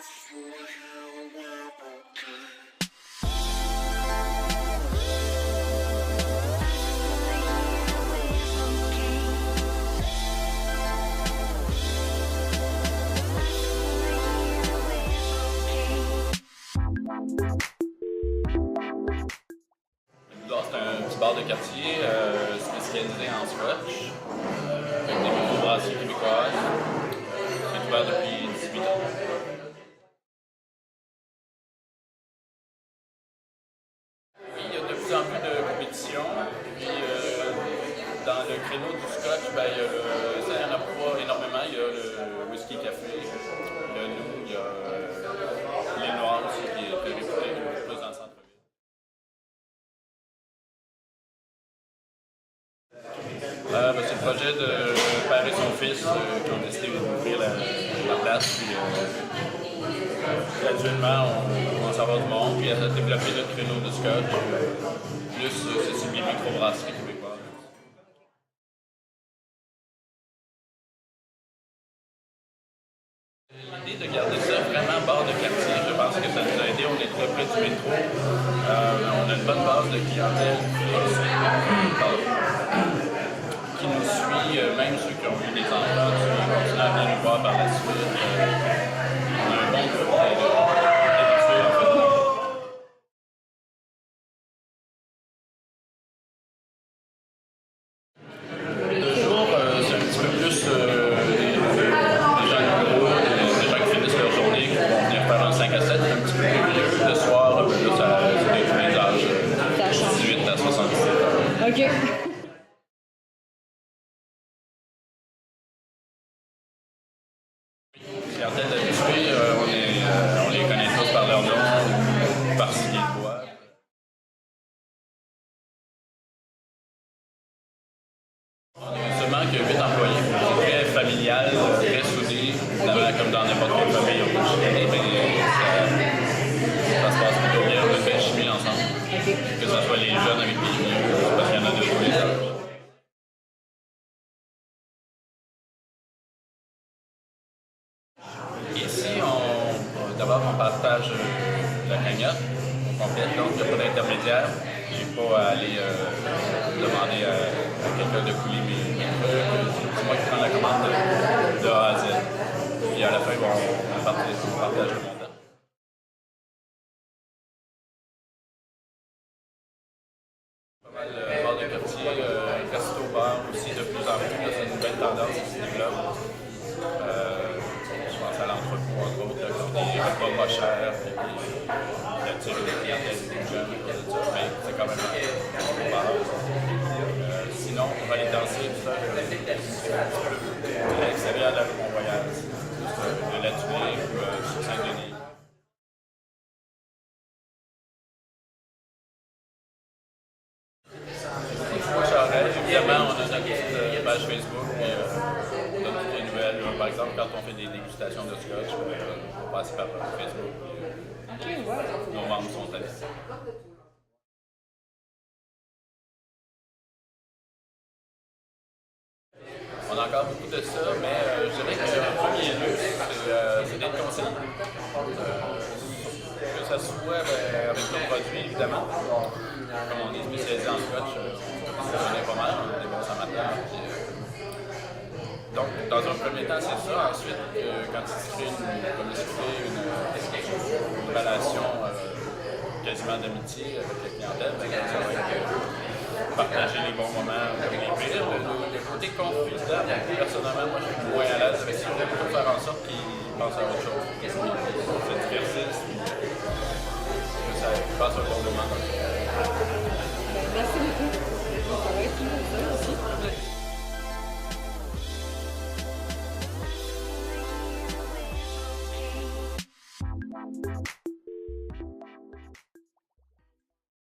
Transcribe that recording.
C'est un petit bar de quartier spécialisé en scotch, avec des microbrasseries québécoises. C'est ouvert depuis 18 ans. Oui, il y a de plus en plus de compétition. Puis dans le créneau du scotch, ça n'y en a pas énormément. Il y a le whisky café, il y a nous, il y a l'île Noire aussi qui est très réputé, plus dans le centre-ville. C'est le projet de père et son fils qui ont décidé d'ouvrir la place. Puis, graduellement, on commence à avoir du monde, puis à développer notre créneau de scotch, plus ceci les microbrasseries québécoises. L'idée de garder ça vraiment bar de quartier, je pense que ça nous a aidé. On est très près du métro. On a une bonne base de clientèle qui nous suit, même ceux qui ont eu des enfants, qui continuent à venir nous voir par la suite. On a un bon groupe d'habitués en fait. De jour, c'est un petit peu plus des gens de bureau, des gens qui finissent leur journée, qui vont venir faire un 5 à 7, un petit peu plus vieux. Le soir, là, c'est tous les âges, 18 à 77 ans. OK. Clientèle d'habitués, on les connaît tous par leur nom, par ce qu'ils boivent. On est seulement que 8 employés, c'est très familial, très soudé, évidemment comme dans n'importe quelle famille, on peut chicaner, mais ça se passe plutôt bien, on a une belle chimie ensemble. Que ce soit les jeunes avec les vieux, parce qu'il y en a de tous les âges. Ici, d'abord, on partage la cagnotte au complet, donc il n'y a pas d'intermédiaire. Je n'ai pas à aller demander à quelqu'un de couler mes trucs. C'est moi qui prends la commande de A à Z. Puis à la fin, on partage le montant. Pas mal de bars de quartier, resto-bar aussi de plus en plus. C'est une belle tendance qui se développe. Je pense à l'entrepôt, entre autres, qui n'est pas cher, puis qui attire des clientèles plus jeunes, mais c'est quand même un bar. Sinon, on va aller danser tout ça à l'extérieur de la rue Mont-Royal, de la Tunnée ou sur Saint-Denis. Moi, Charest, évidemment, on a notre petite page Facebook, puis on donne toutes les nouvelles. Par exemple, quand on fait des dégustations de scotch, on passe par Facebook. Nos membres sont avis. On a encore beaucoup de ça, mais je dirais qu'en premier lieu, c'est d'être conseillé. Que ce soit avec nos produits, évidemment. Comme on est spécialisé en scotch, on est pas mal, on a des bons amateurs. Donc, dans un premier temps, c'est ça. Ensuite, quand tu crées une relation quasiment d'amitié avec la clientèle, ça va être partager les bons moments comme les pires. Le côté confusant, personnellement, moi, je suis moins à l'aise avec ça. J'aime plutôt faire en sorte qu'ils pensent à autre chose. C'est divertissent, que ça passe un bon moment dans le